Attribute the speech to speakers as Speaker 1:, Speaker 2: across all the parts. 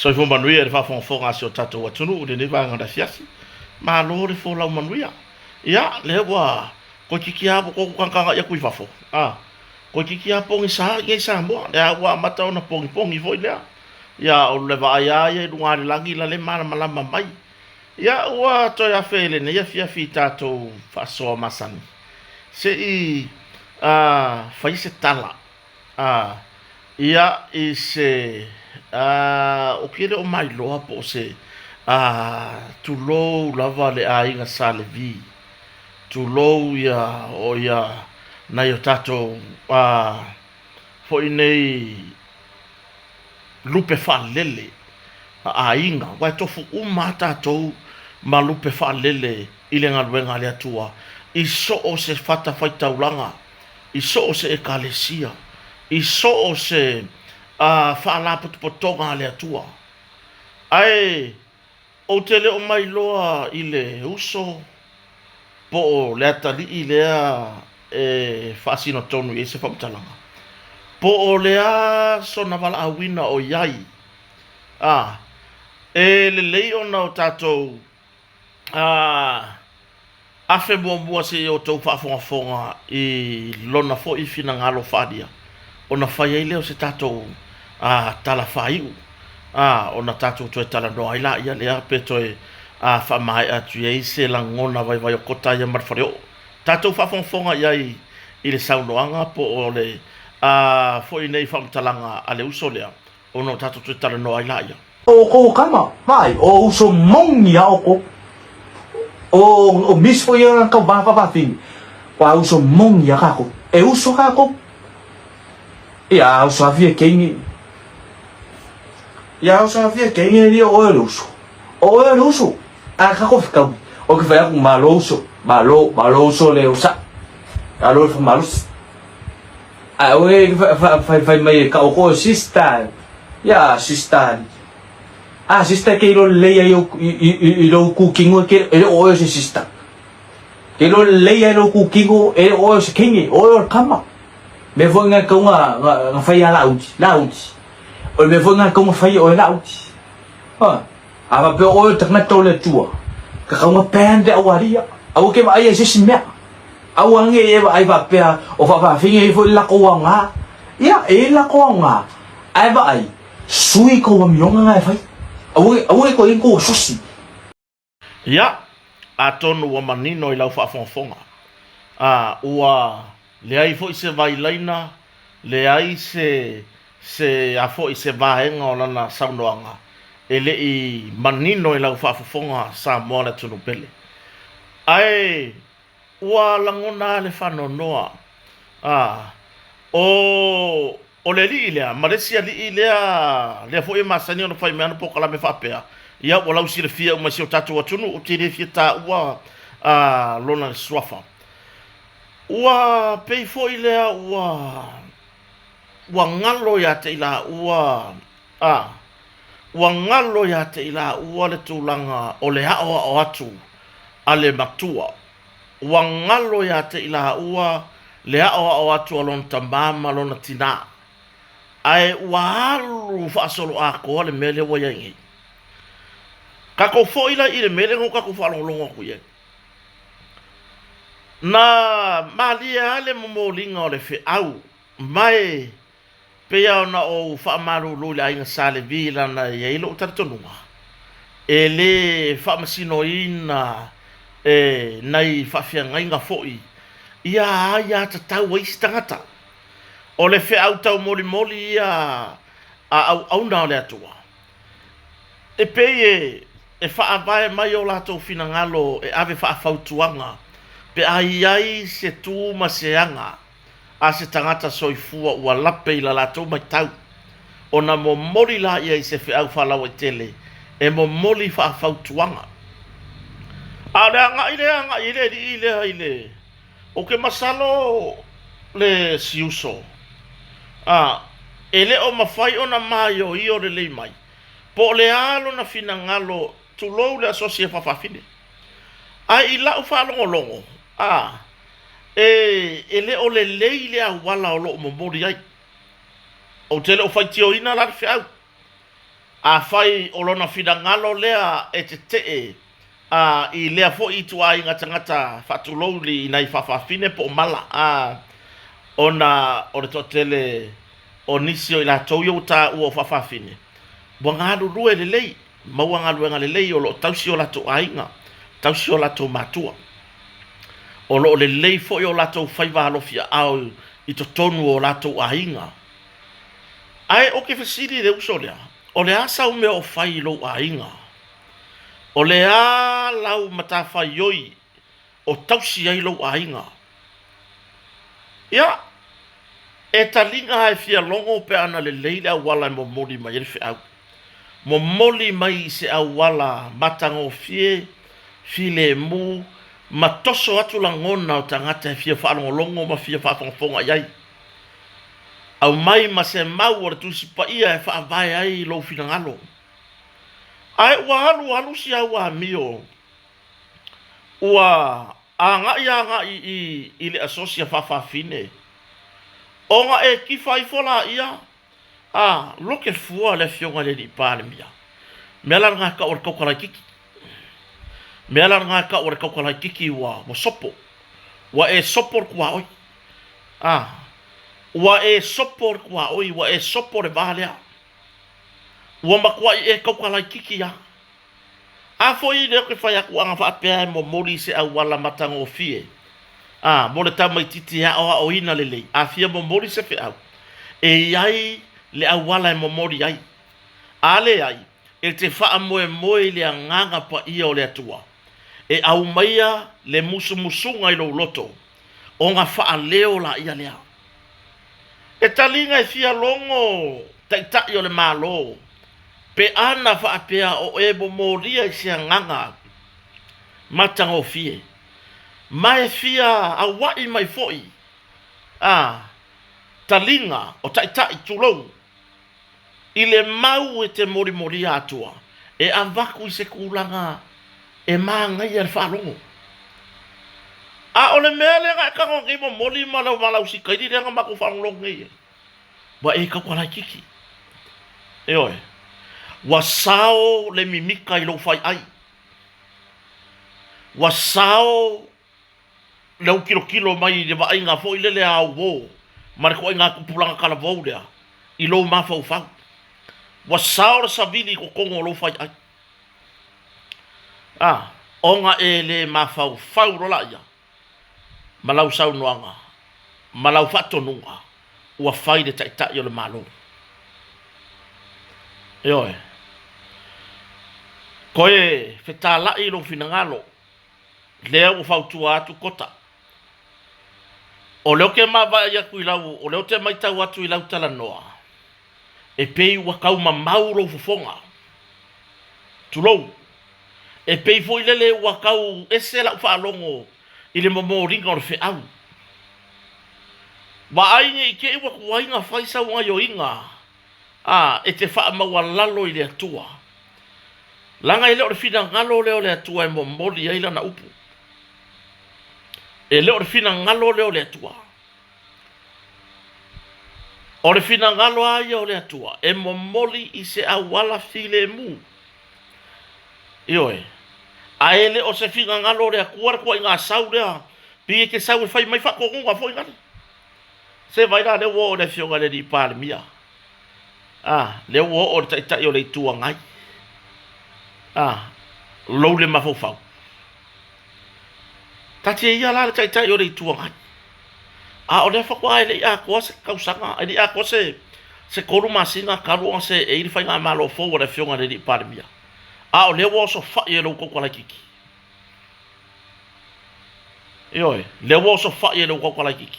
Speaker 1: so fo manuia le fa fo ngasio tato watunu de ne va ngada fiasi ma lo le fo la manuia ya le wa ko kikia ko kanga ya kuifa fo ko kikia pongi sa nge sa mo ya wa mata ona pongi fo ya o le va ya lunga le langi la le mala malama mai ya wa to ya fele ne ya fia tato fa so masani se i fai se tala ia i se o kere o mai loa po se tu lou lava le ainga sa le vi tu lou ia o ia na yo tato fo inei lupe fa lele ainga wa tofu tato ma lupe fa lele ile ngaluenga le atua i so o se fata fai taulanga i so o se ekalesia i so o se fa la potonga le atua ai o tele o mai loa ile uso po le atali ile fa sino tonu i se famtalanga po o le so na vala awina o yai le lei ona o tatou afe mua se o tau whaafonga i lona fo i fina ngalo whadia. Ona whai ei leo se tatou tala whaiu. Ona tatou toi tala noa ila ia lea pe toi whamai atu ei se la ngona vai o kota ia marwhareo. Tatou whaafonga iai i le saunoanga po o le fo i nei whamtalanga a le uso lea. Ona tatou toi tala noa ila ia.
Speaker 2: O ko kama, mai, o uso mongi a oko. O mis fo ia ka ba fin. Wa uso mongi a kako. E uso kako. Ia uso avia kengi. Ia uso avia kengi ri o uso. O uso. A kako fika. O que vai com maloso, maloso le usa. Alo fa malos. A o vai mai ka o ko sistan. Ya sistan. Sista que lo leia e lo cooking que ele o se sista. Que lo leia lo cooking ele o se kingi o kama. Me foi nga ko nga fai lauti. O me foi nga ko fai o lauti. Ava pe o takna tole tua. Ka nga pende o aria. Au ke mai se simia. Au ange e ai va pe o fa finge foi la ko nga. Ya e la ko nga. Ai va ai. Sui ko mi nga fai. Awe ko inko sosi.
Speaker 1: Ya, atonu wa manino I lau whaafonga. Ua leai fo I se vai laina, leai se afo I se vaenga o lana saunoanga. Ele I manino I lau whaafonga sa moana tunu pele. Ai, ua langona le whanonoa. O le li lea, maresia li lea, lea fo e masani ono fai meana po kala me whapea. Ia o lau sire fia uma si o tatu atunu, o tire fia ta ua lona swafa. Ua pei fo I lea ua ngalo ya te ila ua ngalo ya te ila ua le tūlanga o le hao o atu a le matua. Ua ngalo ya te ila ua le hao o atu a lona tamama lona tina. Ai walu fa solo a ko le mele wo yangi ka ko fo ila ile mele ngo ka ko fa longo ku ye na malia le momolinga o le fe au mai pe ya na o fa maru lo la inga sale vila na ye lo tartonunga ele fa masino ina nai fa fia nga foi ya ta tau istangata o le fe au tau moli au na le atua. E peye e fa avae mai o lato fina ngalo e ave fa fautuanga pe ai se tu maseanga a se tangata soifua ua lape I la lato mai tau. O na mo moli la ia I se fe au fa lawa tele e mo moli fa fautuanga. A le anga ile o ke masalo le siuso. Ele o mawhai o na mai o I o le mai. Po le alo na fina ngalo tu lou le asosia whawhawhine. Ai I lau whalongolongo. Ele o le lei le a wala o lo mo mori ai. O tele o whaitio ina la fe au. a fai o lona finangalo lea e te i lea fo i tua inga tangata whatulouli i nei whawhawhine po mala ona o le totele o nisio i la touyo ta ua whawhawhine. Bua ngāru rue le lei, maua ngāru enga le lei o lo tausi o lato ainga, tausi o lato matua. O lo le lei fo i o lato whaivalofia au i to tonu o lato ainga. Ai o ke whasiri le uso lea, o le asa ume o whai lo ainga. O le a lau matawhai oi o tausi ai lo ainga. Ia, e talinga hai fia longo pe ana le leile au wala mo moli mai e au. Mo moli mai se au wala matango fie, file mu, matoso atu la ngona o tangata e fia whaango longo ma fia whaafonga iai. Au mai ma se mau o tusi pa ia e whaavai ai lo finangalo. Ai ua halu si au a mio. Ua anga i le asosia whawhawhine. Onga e kifai fola ia. Loke fua le fionga le ni pāle mia. Mela ngā ka ore kaukalai kiki. Mela ngā ka ore kaukalai kiki wa sopo. Wa e sopo kua oi. Wa e sopo kua oi. Wa e sopo re vahalea. Wa makua e kaukalai kiki ya. Afo i leo ke whai aku anga whaapea mo mori se au wala matango fie. Mo le tamai titi ha o ina lelei. A fia mo mori se fe au. E iai le au wala e mo mori ai. Ale ai. E te wha moe moe le nganga pa ia o le atua. E au maia le musu musunga i lo loto. O ngā wha leo la ia lea. E talinga e fia longo. Taitai o le malo. Pe ana whaapea o e mo moria i sia nganga. Matango fie. Mai fia a wai mai foi. Talinga o taitai tulou. I le mau e te mori mori atua. E avaku i se kulanga e maanga i ar whalongo. O le mea le ngai kango ngi mo mori malau si kairi le nga mako whalongo ngi. Wa e kakwala kiki. E oe. Wa sao le mimika i lo fai ai. Wa sao le kilo mai le va inga fo ile le au wo. Mar ko inga kupulanga kala vo lea. I lo mafau fau. Wa sao sa vili ko kongo lo fai ai. Onga e le mafau fau rola ia. Malau sau noanga. Malau fato nunga. Ua fai de taitai o le malo. E oe. Koe fetala i lo finangalo. Lea u fau tua atu kota. O leo ke mawa ia kui lau. O leo te maitau atu i lau tala noa. E pei wakau ma mauro fufonga. Tulou. E pei foi lele wakau ese lau whaalongo. I le momo ringa o le fe au. Wa ainge i ke iwa kuwainga whaisa unga yo inga. E te wha maua lalo i le atua. Langa i leo le fina ngalo leo le atua e mo moli aila na upu. E leo le fina ngalo leo le atua. O le fina ngalo aia o le atua. E mo moli i se awala file mu. Ioe. A ele o se fina ngalo le akuara kua inga sau lea. Pie ke sau e fai mai whako ngunga fo ingani. Se vai la le wo o le fionga le di pāle mia. Le wo o le taitai o le tua ngai. Lou le mafau. Tati e ia la le taitai o le tua ngai. O le whakua e le ia kua se kausanga. E le ia kua se koru masinga karua se e ili whainga malo fo o le fionga le di pāle mia. O le wo so whai e lau kokua la kiki. Ioe, le wo so whai e lau kokua la kiki.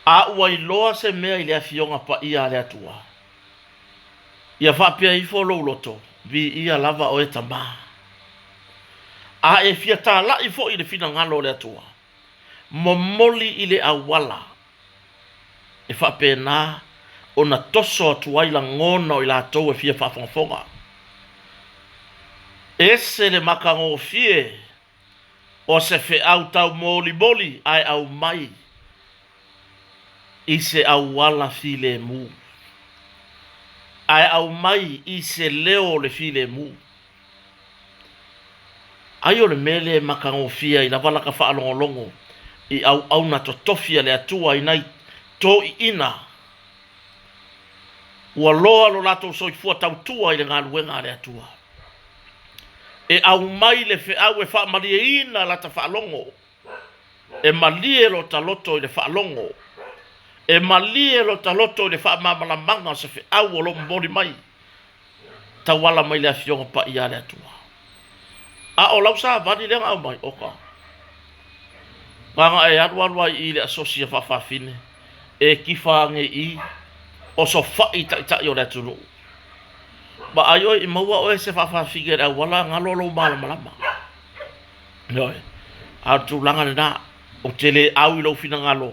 Speaker 1: Ua i loa se mea i lea fionga pa ia lea tua. Ia whapia i fo lou loto. Vi ia lava o e tama. E fia tā la i fo i le fina ngalo lea tua. Momoli i le awala. E whapia nā. O na toso atua i la ngona o i la tau e fia whafonga. Ese le makango fie. O se fe au tau moli ai au mai. I se awala file mu. ai au mai i se leo le file mu ai o le mele makangofia i la wala ka whaalongolongo i au na totofia le atua i nei to i ina ua loa lo lato soifua tautua i le ngā luenga le atua e au mai le au e whaamalie ina la ta whaalongo e malie lo taloto i le whaalongo e malie lo taloto i le whaamamalamanga se au o lo mbori mai tawala mai le afionga pa i ale atua a o lau sa vani le ngau mai oka nganga e aruarua i le asosia whawhawhine e kiwhange i o so whai tai o le atunu ba ayo i maua o e se whawhawhige a wala ngalolo malamalama yoi a tūlanga le nā o tele au i lau whina ngalo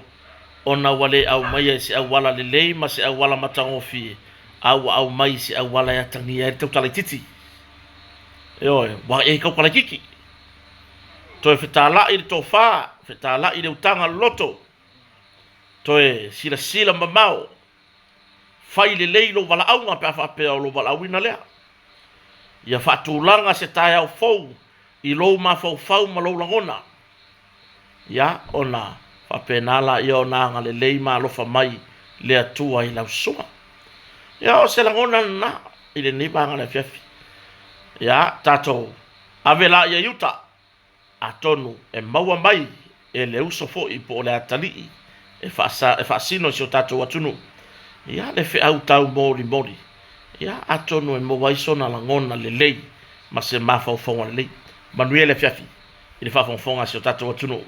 Speaker 1: o na wale au mai e se au wala le lei ma se au wala matangofi au mai se au wala ya tangia e tau tala titi yoi wa e kau kala kiki to e whetala i le tō whā whetala i le utanga loto to e sila mamao fai le lei lo wala aunga pe afa pe lo wala wina lea ia fatulanga se tai au fou i lo ma fau ma lo langona ia ona fa penala ia ona nga le lei ma lo fa mai le atua i la suma ia o se langona na i le nipa nga le fiafi ia tato avela ia yuta atonu e maua mai e le uso fo i po le atali e fa sino si o tato watunu ia le fe au tau mori ia atonu e mo waisona langona le lei ma se mafau fonga le lei manuele fiafi i le fa fonga si o tato watunu